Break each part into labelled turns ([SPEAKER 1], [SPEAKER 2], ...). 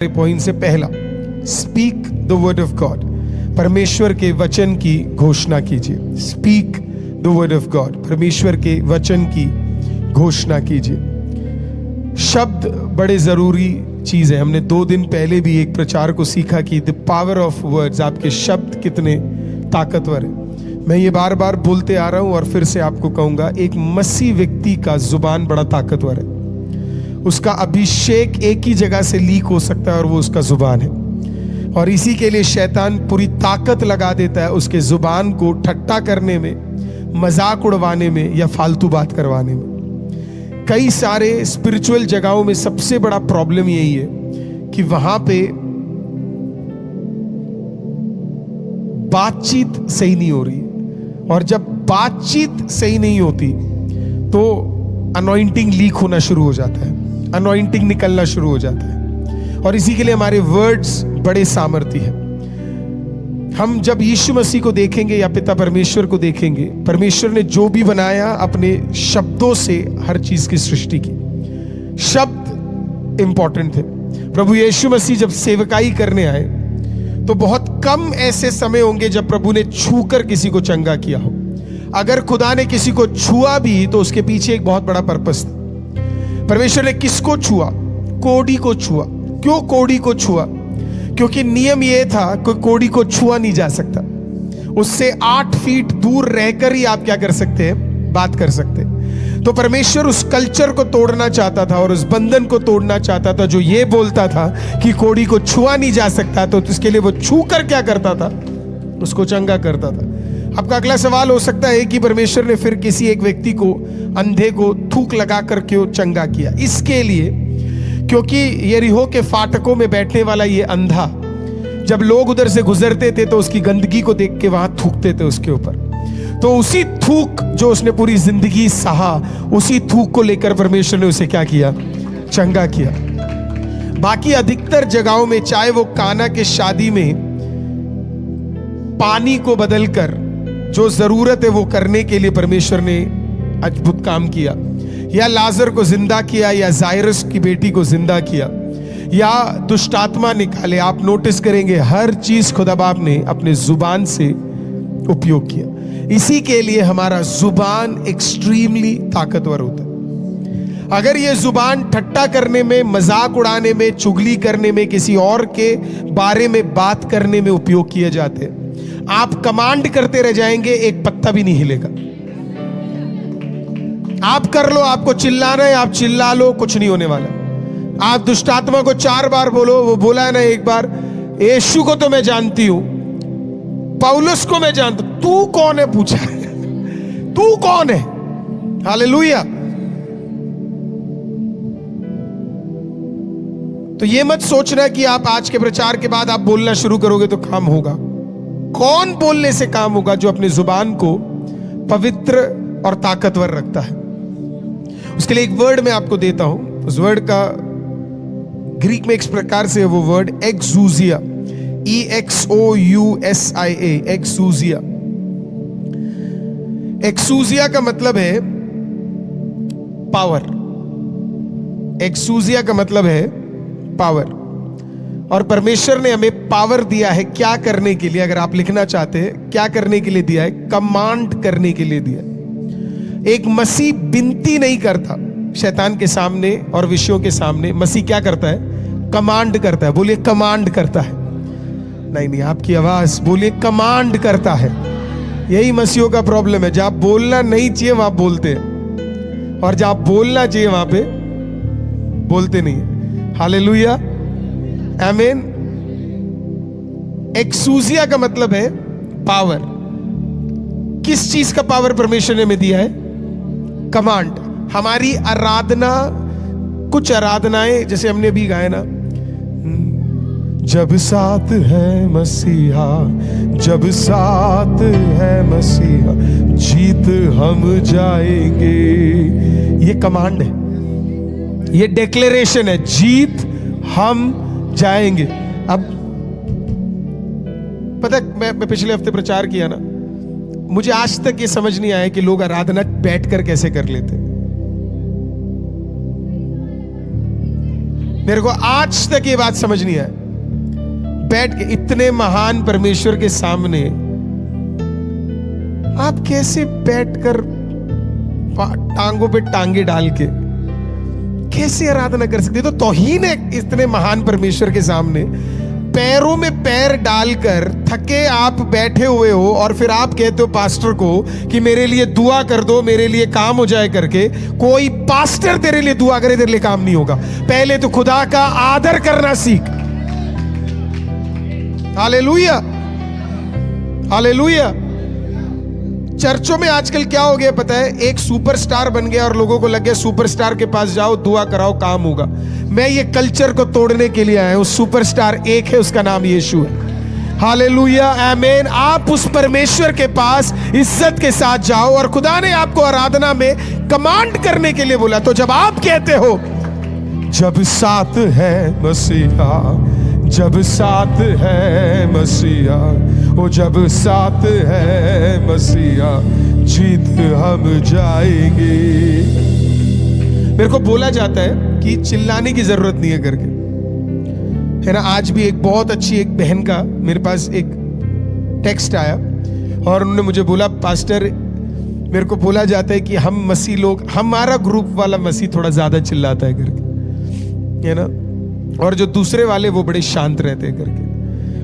[SPEAKER 1] Point से पहला, speak the word of God. परमेश्वर के वचन की घोषणा कीजिए। Speak the word of God, परमेश्वर के वचन की घोषणा कीजिए। शब्द बड़े जरूरी चीज है। हमने 2 दिन पहले भी एक प्रचार को सीखा कि द पावर ऑफ वर्ड्स, आपके शब्द कितने ताकतवर है। मैं ये बार बार बोलते आ रहा हूं और फिर से आपको कहूंगा, एक मसीह व्यक्ति का जुबान बड़ा ताकतवर है। उसका अभिषेक एक ही जगह से लीक हो सकता है और वो उसका जुबान है। और इसी के लिए शैतान पूरी ताकत लगा देता है उसके जुबान को ठट्टा करने में, मजाक उड़वाने में या फालतू बात करवाने में। कई सारे स्पिरिचुअल जगहों में सबसे बड़ा प्रॉब्लम यही है कि वहां पे बातचीत सही नहीं हो रही। और जब बातचीत सही नहीं होती तो अनॉइंटिंग लीक होना शुरू हो जाता है, अनॉइंटिंग निकलना शुरू हो जाता है। और इसी के लिए हमारे वर्ड्स बड़े सामर्थ्य हैं। हम जब यीशु मसीह को देखेंगे या पिता परमेश्वर को देखेंगे, परमेश्वर ने जो भी बनाया अपने शब्दों से हर चीज की सृष्टि की। शब्द इंपॉर्टेंट थे। प्रभु यीशु मसीह जब सेवकाई करने आए तो बहुत कम ऐसे समय होंगे जब प्रभु ने छूकर किसी को चंगा किया हो। अगर खुदा ने किसी को छुआ भी तो उसके पीछे एक बहुत बड़ा पर्पस था। परमेश्वर ने किसको छुआ? कोढ़ी को छुआ। क्यों कोढ़ी को छुआ? क्योंकि नियम यह था कि कोढ़ी को छुआ नहीं जा सकता। उससे 8 फीट दूर रहकर ही आप क्या कर सकते हैं? बात कर सकते हैं। तो परमेश्वर उस कल्चर को तोड़ना चाहता था और उस बंधन को तोड़ना चाहता था जो ये बोलता था कि कोढ़ी को छुआ नहीं जा सकता। तो इसके लिए वो छू कर क्या करता था? उसको चंगा करता था। आपका अगला सवाल हो सकता है कि परमेश्वर ने फिर किसी एक व्यक्ति को, अंधे को थूक लगा कर क्यों चंगा किया? इसके लिए क्योंकि यरीहो के फाटकों में बैठने वाला ये अंधा, जब लोग उधर से गुजरते थे तो उसकी गंदगी को देख के वहां थूकते थे उसके ऊपर। तो उसी थूक जो उसने पूरी जिंदगी सहा, उसी थूक को लेकर परमेश्वर ने उसे क्या किया? चंगा किया। बाकी अधिकतर जगहों में, चाहे वो काना के शादी में पानी को बदलकर जो जरूरत है वो करने के लिए परमेश्वर ने अद्भुत काम किया, या लाजर को जिंदा किया, या जायरस की बेटी को जिंदा किया, या दुष्ट आत्मा निकाले, आप नोटिस करेंगे हर चीज खुदा बाप ने अपने जुबान से उपयोग किया। इसी के लिए हमारा जुबान एक्सट्रीमली ताकतवर होता है। अगर ये जुबान ठट्टा करने में, मजाक उड़ाने में, चुगली करने में, किसी और के बारे में बात करने में उपयोग किए जाते हैं, आप कमांड करते रह जाएंगे, एक पत्ता भी नहीं हिलेगा। आप कर लो, आपको चिल्लाना है आप चिल्ला लो, कुछ नहीं होने वाला। आप दुष्ट आत्मा को 4 बार बोलो, वो बोला है ना एक बार, यीशु को तो मैं जानती हूं, पौलुस को मैं जानता हूं, तू कौन है? पूछा तू कौन है? हालेलुया। तो ये मत सोचना कि आप आज के प्रचार के बाद आप बोलना शुरू करोगे तो काम होगा। कौन बोलने से काम होगा? जो अपने जुबान को पवित्र और ताकतवर रखता है। उसके लिए एक वर्ड मैं आपको देता हूं। उस वर्ड का ग्रीक में इस प्रकार से है वो वर्ड, एक्सूजिया, EXOUSIA, एक्सूजिया। एक्सूजिया का मतलब है पावर। एक्सूजिया का मतलब है पावर। और परमेश्वर ने हमें पावर दिया है क्या करने के लिए? अगर आप लिखना चाहते हैं, क्या करने के लिए दिया है? कमांड करने के लिए दिया है। एक मसीह विनती नहीं करता शैतान के सामने और विषयों के सामने। मसीह क्या करता है? कमांड करता है। बोलिए कमांड करता है। नहीं, आपकी आवाज बोलिए, कमांड करता है। यही मसीहों का प्रॉब्लम है। जहां बोलना नहीं चाहिए वहां बोलते हैं, और जहां बोलना चाहिए वहां पे बोलते नहीं है। हालेलुया, आमीन। एक्सूजिया का मतलब है पावर। किस चीज का पावर परमेश्वर ने हमें दिया है? कमांड। हमारी आराधना, कुछ आराधनाएं जैसे हमने अभी गाया ना, जब साथ है मसीहा, जब साथ है मसीहा, जीत हम जाएंगे। ये कमांड है, ये डिक्लेरेशन है, जीत हम जाएंगे। अब पता है, मैं पिछले हफ्ते प्रचार किया ना, मुझे आज तक ये समझ नहीं आया कि लोग आराधना बैठकर कैसे कर लेते। मेरे को आज तक ये बात समझ नहीं आई, बैठ के इतने महान परमेश्वर के सामने आप कैसे बैठकर टांगों पे टांगे डाल के कैसे आराधना कर सकते? तो तौहीन है इतने महान परमेश्वर के सामने, पैरों में पैर डालकर थके आप बैठे हुए हो और फिर आप कहते हो पास्टर को कि मेरे लिए दुआ कर दो, मेरे लिए काम हो जाए करके। कोई पास्टर तेरे लिए दुआ करे तेरे लिए काम नहीं होगा। पहले तो खुदा का आदर करना सीख। Hallelujah, hallelujah. चर्चों में आजकल क्या हो गया पता है? एक सुपरस्टार बन गया और लोगों को लग गया सुपरस्टार के पास जाओ, दुआ कराओ, काम होगा। मैं ये कल्चर को तोड़ने के लिए आया हूं। सुपरस्टार एक है, उसका नाम यीशु है। हालेलुया, आमीन। आप उस परमेश्वर के पास इज्जत के साथ जाओ और खुदा ने आपको आराधना में कमांड करने के लिए बोला। तो जब आप कहते हो जब साथ है मसीहा, जब साथ है मसीहा, ओ जब साथ है मसीहा, जीत हम जाएंगे। मेरे को बोला जाता है कि चिल्लाने की जरूरत नहीं है करके, है ना। आज भी एक बहुत अच्छी एक बहन का मेरे पास एक टेक्स्ट आया और उन्होंने मुझे बोला, पास्टर मेरे को बोला जाता है कि हम मसीह लोग, हमारा ग्रुप वाला मसीह थोड़ा ज्यादा चिल्लाता है करके, है ना, और जो दूसरे वाले वो बड़े शांत रहते हैं करके।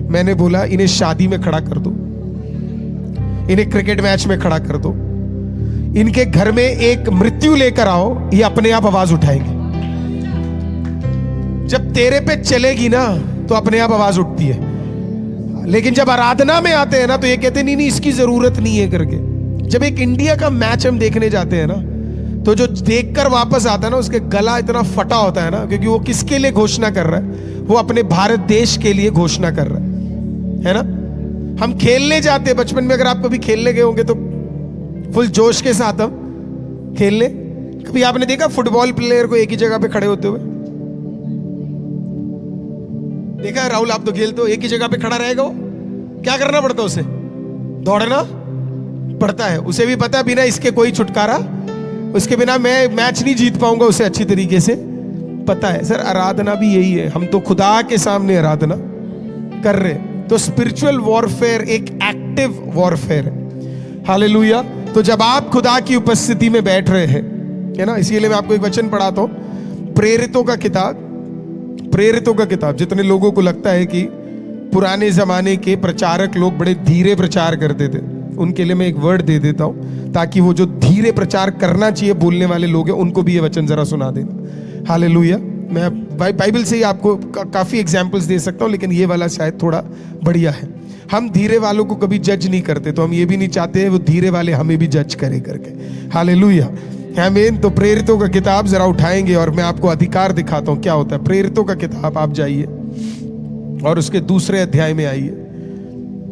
[SPEAKER 1] मैंने बोला इन्हें शादी में खड़ा कर दो, इन्हें क्रिकेट मैच में खड़ा कर दो, इनके घर में एक मृत्यु लेकर आओ, ये अपने आप आवाज उठाएंगे। जब तेरे पे चलेगी ना तो अपने आप आवाज उठती है, लेकिन जब आराधना में आते हैं ना तो ये कहते नहीं नहीं इसकी जरूरत नहीं है करके। जब एक इंडिया का मैच हम देखने जाते हैं ना तो जो देखकर वापस आता है ना उसके गला इतना फटा होता है ना, क्योंकि वो किसके लिए घोषणा कर रहा है? वो अपने भारत देश के लिए घोषणा कर रहा है ना। हम खेलने जाते हैं बचपन में, अगर आप कभी खेलने गए होंगे तो फुल जोश के साथ हम खेलने। कभी आपने देखा फुटबॉल प्लेयर को एक ही जगह पे खड़े होते हुए? देखा है राहुल? आप तो खेलते हो, एक ही जगह पे खड़ा रहेगा वो। क्या करना पड़ता है उसे? दौड़ना पड़ता है। उसे भी पता है बिना इसके कोई छुटकारा, उसके बिना मैं मैच नहीं जीत पाऊंगा, उसे अच्छी तरीके से पता है। सर आराधना भी यही है, हम तो खुदा के सामने आराधना कर रहे। तो स्पिरिचुअल वॉरफेयर एक एक्टिव वॉरफेयर है। हालेलुया। तो जब आप खुदा की उपस्थिति में बैठ रहे हैं, है ना, इसीलिए मैं आपको एक वचन पढ़ाता हूं। प्रेरितों का किताब, प्रेरितों का किताब। जितने लोगों को लगता है कि पुराने जमाने के प्रचारक लोग बड़े धीरे प्रचार करते थे, उनके लिए मैं एक वर्ड दे देता हूं ताकि वो जो धीरे प्रचार करना चाहिए बोलने वाले लोग हैं उनको भी ये वचन जरा सुना देना। हालेलुया। मैं बाइबल से ही आपको काफी एग्जाम्पल्स दे सकता हूं, लेकिन ये वाला शायद थोड़ा बढ़िया है। हम धीरे वालों को कभी जज नहीं करते, तो हम ये भी नहीं चाहते वो धीरे वाले हमें भी जज करे करके। हालेलुया, आमीन। तो प्रेरितों का किताब जरा उठाएंगे और मैं आपको अधिकार दिखाता हूं क्या होता है। प्रेरितों का किताब आप जाइए और उसके दूसरे अध्याय में आइए।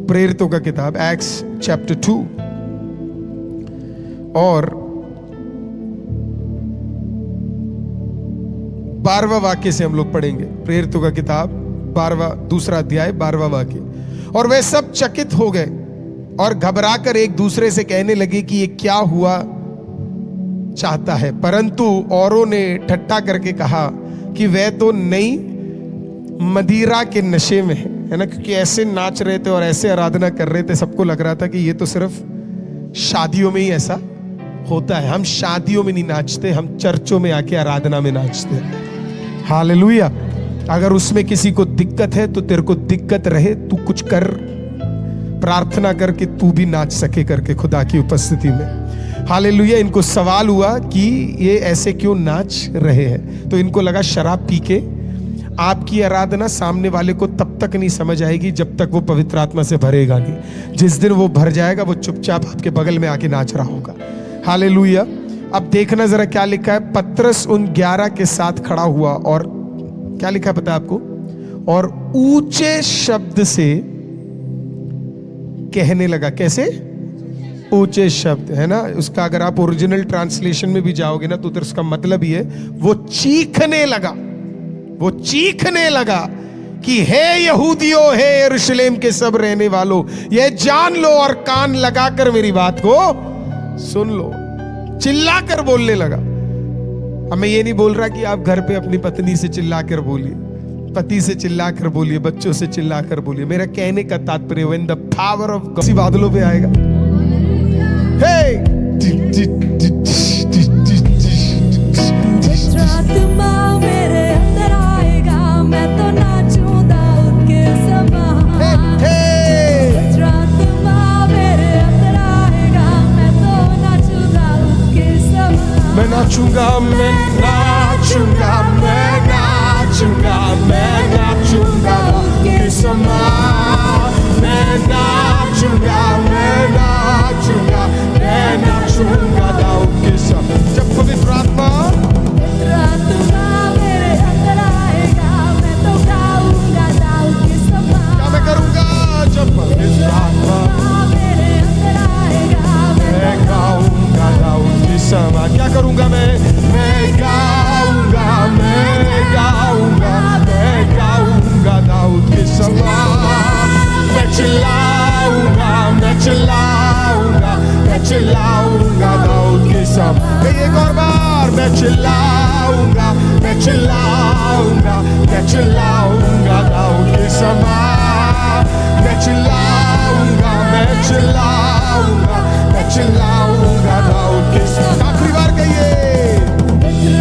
[SPEAKER 1] प्रेरितों का किताब एक्ट्स चैप्टर 2 और 12वां वाक्य से हम लोग पढ़ेंगे। प्रेरितों का किताब 12वां दूसरा अध्याय 12वां वाक्य। और वे सब चकित हो गए और घबराकर एक दूसरे से कहने लगे कि ये क्या हुआ चाहता है। परंतु औरों ने ठट्ठा करके कहा कि वह तो नई मदिरा के नशे में है ना, क्योंकि ऐसे नाच रहे थे और ऐसे आराधना कर रहे थे, सबको लग रहा था कि ये तो सिर्फ शादियों में ही ऐसा होता है। हम शादियों में नहीं नाचते, हम चर्चों में आके आराधना में नाचते। हालेलुया। अगर उसमें किसी को दिक्कत है तो तेरे को दिक्कत रहे, तू कुछ कर, प्रार्थना कर कि तू भी नाच सके करके खुदा की उपस्थिति में। हालेलुया। इनको सवाल हुआ कि ये ऐसे क्यों नाच रहे हैं, तो इनको लगा शराब पी के आपकी आराधना सामने वाले को तब तक नहीं समझ आएगी जब तक वो पवित्र आत्मा से भरेगा नहीं। जिस दिन वो भर जाएगा वो चुपचाप आपके बगल में आके नाच रहा होगा। हालेलुया। अब देखना जरा क्या लिखा है। पतरस उन 11 के साथ खड़ा हुआ और क्या लिखा है पता है आपको? और ऊंचे शब्द से कहने लगा। कैसे? ऊंचे शब्द, है ना। उसका अगर आप ओरिजिनल ट्रांसलेशन में भी जाओगे ना तो उसका मतलब ये वो चीखने लगा, वो चीखने लगा कि हे यहूदियों, हे यरूशलेम के सब रहने वालों, ये जान लो और कान लगाकर मेरी बात को सुन लो। चिल्लाकर बोलने लगा। अब मैं ये नहीं बोल रहा कि आप घर पे अपनी पत्नी से चिल्लाकर बोलिए, पति से चिल्लाकर बोलिए, बच्चों से चिल्लाकर बोलिए। मेरा कहने का तात्पर्य when the power of God बादलों पे आएगा, हे
[SPEAKER 2] आत्मा मेरे अंदर आएगा, मैं तो नाचूंगा उनके समान। आत्मा मेरे अंदर आएगा, मैं तो नाचूंगा उनके समान।
[SPEAKER 1] मैं नाचूंगा, मैं नाचूंगा, मैं नाचूंगा, मैं नाचूंगा उनके समान। मैं नाचूंगा, मैं नाचूंगा, मैं नाचूंगा दाऊद के समान। जब पवित्र आत्मा
[SPEAKER 2] मेरे अंदर आएगा, मैं तो गाऊंगा दाऊद के समान।
[SPEAKER 1] क्या मैं करूंगा? जब पवित्र आत्मा
[SPEAKER 2] मेरे अंदर आएगा,
[SPEAKER 1] मैं गाऊंगा दाऊद के समान। क्या करूंगा मैं? मैं गाऊंगा, मैं गाऊंगा, मैं गाऊंगा दाऊद के समान। मैं चिल्लाऊंगा, मैं चिल्लाऊंगा, मैं चिल्लाऊंगा दाऊद के समान। एक और बार मैं चिल्लाऊंगा, मैं चिल्लाऊंगा, मैं चिल्लाऊंगा दाऊद के समान। मैं चिल्लाऊंगा, मैं चिल्लाऊंगा, मैं चिल्लाऊंगा दाऊद के समान। आखिरी बार कहिए,
[SPEAKER 2] मेरे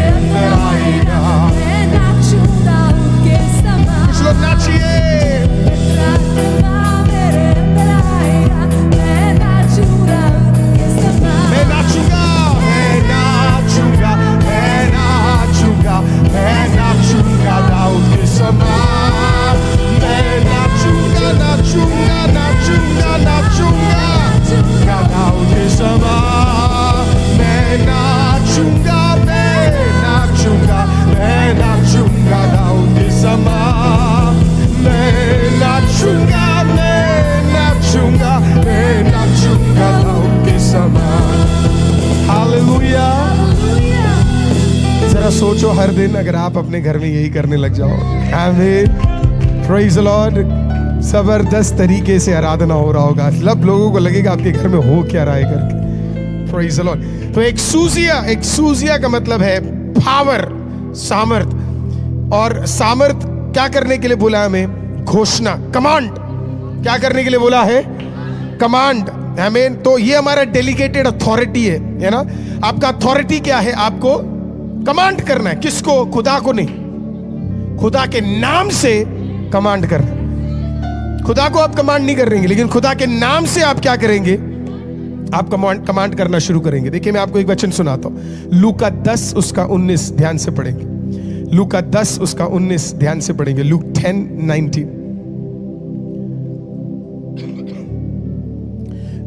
[SPEAKER 2] अंदर
[SPEAKER 1] आएगा,
[SPEAKER 2] मैं नाचूंगा उनके समान।
[SPEAKER 1] कुछ लोग नाचिए।
[SPEAKER 2] मेरे अंदर आएगा, मैं नाचूंगा उनके समान।
[SPEAKER 1] मैं नाचूंगा, मैं नाचूंगा, मैं नाचूंगा, मैं नाचूंगा दाऊद के समान। मैं नाचूंगा, नाचूंगा, नाचूंगा, नाचूंगा दाऊद के समान। मैं नाचूंगा, मैं नाचूंगा, मैं नाचूंगा दाऊद के समान। मैं नाचूंगा, मैं नाचूंगा, मैं नाचूंगा दाऊद के समान। हालेलुया। जरा सोचो हर दिन अगर आप अपने घर में यही करने लग जाओ। आमीन, प्रेज द लॉर्ड। जबरदस्त तरीके से आराधना हो रहा होगा, सब लोगों को लगेगा आपके घर में हो क्या रहा है करके। Praise the Lord. तो एक्सूसिया का मतलब है पावर, सामर्थ। और सामर्थ क्या करने के लिए बोला है हमें? घोषणा, कमांड। क्या करने के लिए बोला है? कमांड। आमीन। तो ये हमारा डेलीगेटेड अथॉरिटी है ना। आपका अथॉरिटी क्या है? आपको कमांड करना है। किसको? खुदा को नहीं, खुदा के नाम से कमांड करना। खुदा को आप कमांड नहीं करेंगे, लेकिन खुदा के नाम से आप क्या करेंगे? आप कमांड करना शुरू करेंगे। देखिए मैं आपको एक वचन सुनाता हूं, लूका 10 उसका 19, ध्यान से पढ़ेंगे। लूका 10 उसका 19 ध्यान से पढ़ेंगे। लूक 10:19।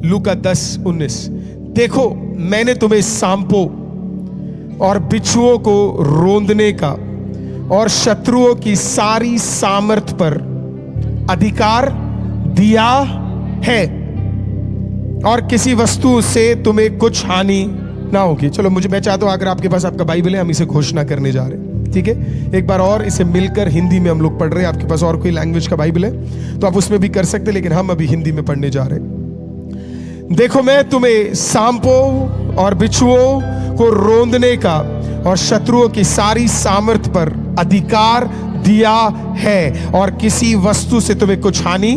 [SPEAKER 1] लूका 10:19। देखो मैंने तुम्हें सांपों और बिच्छुओं को रोंदने का और शत्रुओं की सारी सामर्थ पर अधिकार दिया है, और किसी वस्तु से तुम्हें कुछ हानि ना होगी। चलो मैं चाहता हूं अगर आपके पास आपका बाइबल है, हम इसे घोषणा करने जा रहे हैं, ठीक है? एक बार और इसे मिलकर हिंदी में हम लोग पढ़ रहे हैं। आपके पास और कोई लैंग्वेज का बाइबल है तो आप उसमें भी कर सकते, लेकिन हम अभी हिंदी में पढ़ने जा रहे हैं। देखो मैं तुम्हें सांपों और बिच्छुओं को रोंदने का और शत्रुओं की सारी सामर्थ पर अधिकार दिया है, और किसी वस्तु से तुम्हें कुछ हानि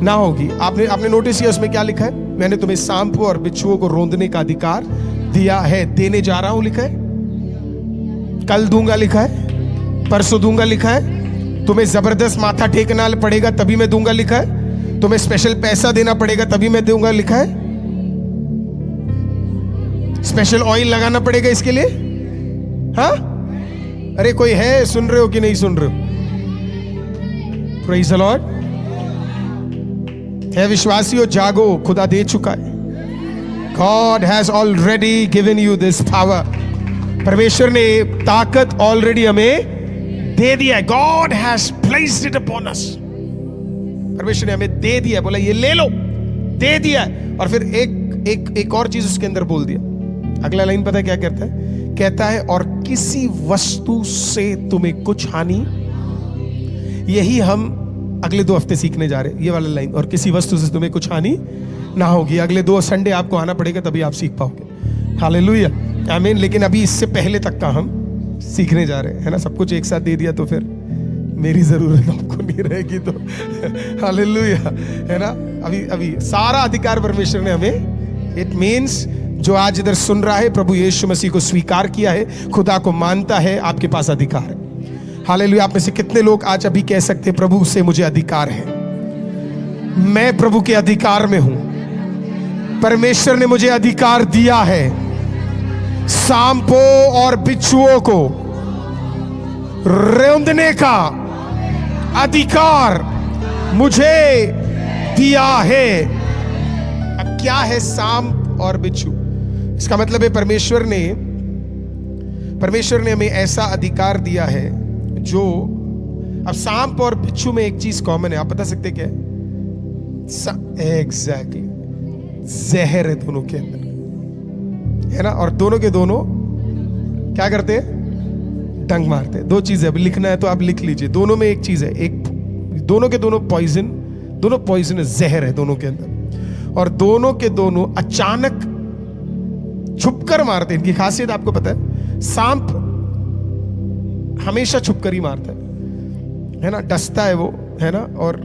[SPEAKER 1] ना होगी। आपने नोटिस किया उसमें क्या लिखा है? मैंने तुम्हें सांपों और बिच्छुओं को रोंदने का अधिकार दिया है। देने जा रहा हूं लिखा है, कल दूंगा लिखा है, परसों दूंगा लिखा है, तुम्हें जबरदस्त माथा टेकना पड़ेगा तभी मैं दूंगा लिखा है, तुम्हें स्पेशल पैसा देना पड़ेगा तभी मैं दूंगा लिखा है, स्पेशल ऑयल लगाना पड़ेगा इसके लिए। हाँ, अरे कोई है, सुन रहे हो कि नहीं सुन रहे हो? Praise the Lord. है विश्वासियों, जागो, खुदा दे चुका है। God has already given you this power. परमेश्वर ने ताकत ऑलरेडी हमें दे दिया है। God has placed it upon us. परमेश्वर ने हमें दे दिया, बोला ये ले लो, दे दिया है। और फिर एक और चीज उसके अंदर बोल दिया। अगला लाइन पता है क्या कहता है? कहता है और किसी वस्तु से तुम्हें कुछ हानि। यही हम अगले 2 हफ्ते सीखने जा रहे हैं, ये वाला लाइन, और किसी वस्तु से तुम्हें कुछ हानि ना होगी। अगले 2 संडे आपको आना पड़ेगा तभी आप सीख पाओगे। हालेलुया। आमीन। लेकिन अभी इससे पहले तक का हम सीखने जा रहे हैं, है ना। सब कुछ एक साथ दे दिया तो फिर मेरी जरूरत आपको नहीं रहेगी, तो हालेलुया, है ना। अभी सारा अधिकार परमेश्वर ने हमें, इट मीन्स जो आज इधर सुन रहा है, प्रभु यीशु मसीह को स्वीकार किया है, खुदा को मानता है, आपके पास अधिकार है। हालेलुया। आप में से कितने लोग आज अभी कह सकते हैं, प्रभु से मुझे अधिकार है, मैं प्रभु के अधिकार में हूं, परमेश्वर ने मुझे अधिकार दिया है, सांपों और बिच्छुओं को रेंदने का अधिकार मुझे दिया है। अब क्या है सांप और बिच्छू? इसका मतलब है परमेश्वर ने हमें ऐसा अधिकार दिया है जो, अब सांप और बिच्छू में एक चीज कॉमन है, आप बता सकते क्या है? एग्जैक्टली, जहर है दोनों के अंदर, है ना। और दोनों के दोनों क्या करते हैं? डंक मारते हैं। दो चीजें, अब लिखना है तो आप लिख लीजिए, दोनों में एक चीज है, एक दोनों के दोनों पॉइजन, दोनों पॉइजन जहर है दोनों के अंदर, और दोनों के दोनों अचानक छुपकर मारते हैं। इनकी खासियत आपको पता है, सांप हमेशा छुपकर ही मारता है ना, डसता है वो, है ना। और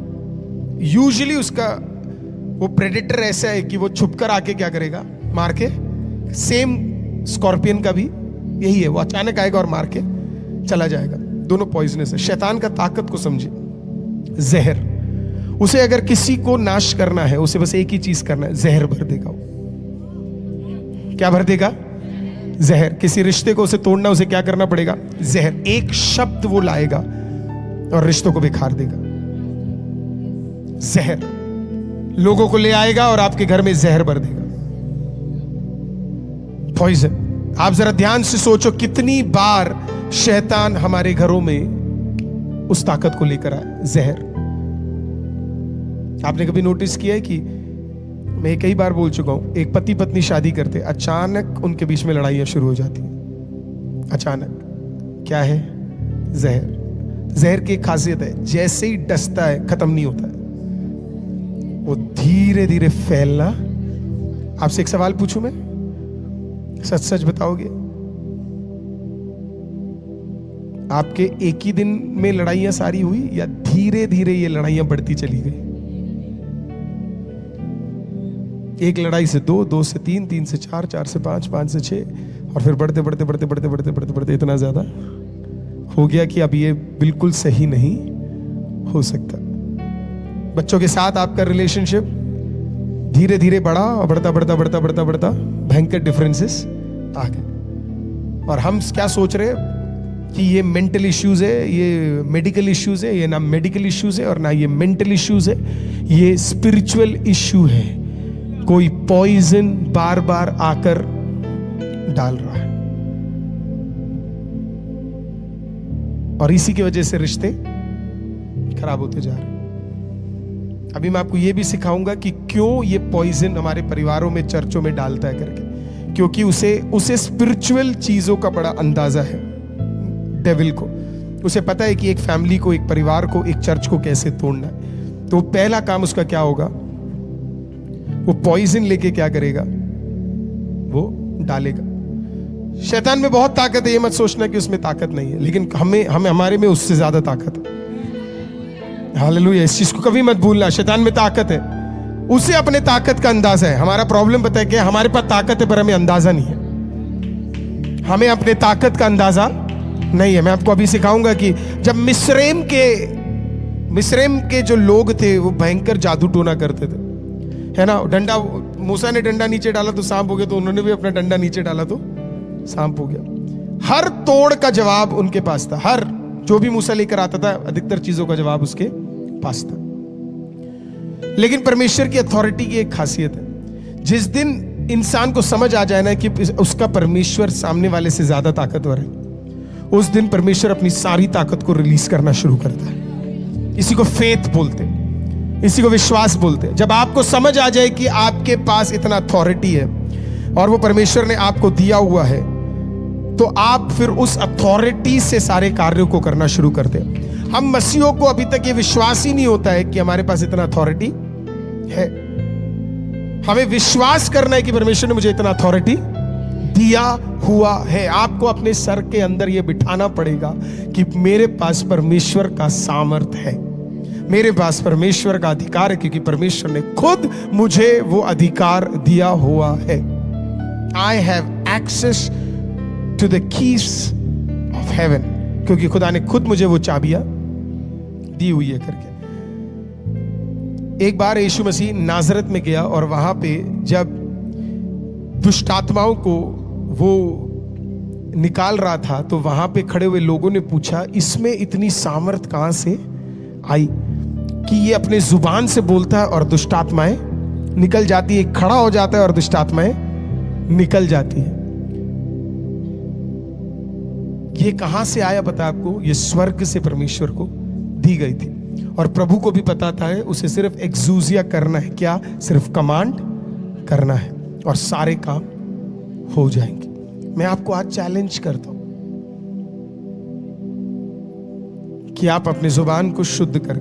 [SPEAKER 1] यूजुअली उसका वो प्रेडेटर ऐसा है कि वो छुपकर आके क्या करेगा? मार के। सेम स्कॉर्पियन का भी यही है, वो अचानक आएगा और मार के चला जाएगा। दोनों पॉइजनस है। शैतान का ताकत को समझिए, जहर। उसे अगर किसी को नाश करना है, उसे बस एक ही चीज करना है, जहर भर देगा वो। क्या भर देगा? जहर। किसी रिश्ते को उसे तोड़ना, उसे क्या करना पड़ेगा? जहर। एक शब्द वो लाएगा और रिश्तों को बिखार देगा। जहर लोगों को ले आएगा और आपके घर में जहर भर देगा, पॉइजन। आप जरा ध्यान से सोचो, कितनी बार शैतान हमारे घरों में उस ताकत को लेकर आया, जहर। आपने कभी नोटिस किया है कि, मैं कई बार बोल चुका हूं, एक पति पत्नी शादी करते, अचानक उनके बीच में लड़ाइयां शुरू हो जाती हैं। अचानक क्या है? जहर। जहर की एक खासियत है, जैसे ही डसता है खत्म नहीं होता है, वो धीरे धीरे फैलना। आपसे एक सवाल पूछूं मैं, सच सच बताओगे? आपके एक ही दिन में लड़ाइयां सारी हुई, या धीरे धीरे ये लड़ाइयां बढ़ती चली गई? एक लड़ाई से दो, दो से तीन, तीन से चार, चार से पांच, पांच से छह, और फिर बढ़ते बढ़ते बढ़ते बढ़ते बढ़ते बढ़ते बढ़ते इतना ज्यादा हो गया कि अब ये बिल्कुल सही नहीं हो सकता। बच्चों के साथ आपका रिलेशनशिप धीरे धीरे बढ़ा और बढ़ता बढ़ता बढ़ता बढ़ता बढ़ता भयंकर डिफरेंसेस आ गए। और हम क्या सोच रहे कि ये मेंटल इश्यूज है, ये मेडिकल इश्यूज है। ये ना मेडिकल इश्यूज है और ना ये मेंटल इश्यूज है, ये स्पिरिचुअल इश्यू है। कोई पॉइजन बार बार आकर डाल रहा है, और इसी की वजह से रिश्ते खराब होते जा रहे हैं। अभी मैं आपको यह भी सिखाऊंगा कि क्यों ये पॉइजन हमारे परिवारों में, चर्चों में डालता है करके। क्योंकि उसे स्पिरिचुअल चीजों का बड़ा अंदाजा है, डेविल को। उसे पता है कि एक फैमिली को, एक परिवार को, एक चर्च को कैसे तोड़ना है। तो पहला काम उसका क्या होगा? वो पॉइजन लेके क्या करेगा? वो डालेगा। शैतान में बहुत ताकत है, ये मत सोचना कि उसमें ताकत नहीं है, लेकिन हमारे में उससे ज्यादा ताकत है। हालेलुया। इस चीज को कभी मत भूलना, शैतान में ताकत है, उसे अपने ताकत का अंदाजा है। हमारा प्रॉब्लम पता है क्या? हमारे पास ताकत है पर हमें अंदाजा नहीं है। हमें अपने ताकत का अंदाजा नहीं है। मैं आपको अभी सिखाऊंगा कि जब मिस्रैम के जो लोग थे, वो भयंकर जादू टोना करते थे, है ना। डंडा, मूसा ने डंडा नीचे डाला तो सांप हो गया, तो उन्होंने भी अपना डंडा नीचे डाला तो सांप हो गया। हर तोड़ का जवाब उनके पास था। हर जो भी मूसा लेकर आता था, अधिकतर चीजों का जवाब उसके पास था। लेकिन परमेश्वर की अथॉरिटी की एक खासियत है, जिस दिन इंसान को समझ आ जाए ना कि उसका परमेश्वर सामने वाले से ज्यादा ताकतवर है, उस दिन परमेश्वर अपनी सारी ताकत को रिलीज करना शुरू करता है। इसी को फेथ बोलते हैं, इसी को विश्वास बोलते हैं। जब आपको समझ आ जाए कि आपके पास इतना अथॉरिटी है और वो परमेश्वर ने आपको दिया हुआ है, तो आप फिर उस अथॉरिटी से सारे कार्यों को करना शुरू करते हैं। हम मसीहों को अभी तक ये विश्वास ही नहीं होता है कि हमारे पास इतना अथॉरिटी है। हमें विश्वास करना है कि परमेश्वर ने मुझे इतना अथॉरिटी दिया हुआ है। आपको अपने सर के अंदर यह बिठाना पड़ेगा कि मेरे पास परमेश्वर का सामर्थ है, मेरे पास परमेश्वर का अधिकार है, क्योंकि परमेश्वर ने खुद मुझे वो अधिकार दिया हुआ है। I have access to the keys of heaven, क्योंकि खुदा ने खुद मुझे वो चाबियां दी हुई है करके। एक बार यीशु मसीह नाजरत में गया और वहां पे जब दुष्ट आत्माओं को वो निकाल रहा था तो वहां पे खड़े हुए लोगों ने पूछा, इसमें इतनी सामर्थ कहां से आई कि ये अपने जुबान से बोलता है और दुष्ट आत्माएं निकल जाती है, खड़ा हो जाता है और दुष्ट आत्माएं निकल जाती है। ये कहां से आया पता है आपको? ये स्वर्ग से परमेश्वर को दी गई थी। और प्रभु को भी पता था उसे सिर्फ एक्सूजिया करना है, क्या? सिर्फ कमांड करना है और सारे काम हो जाएंगे। मैं आपको आज चैलेंज करता हूं कि आप अपनी जुबान को शुद्ध कर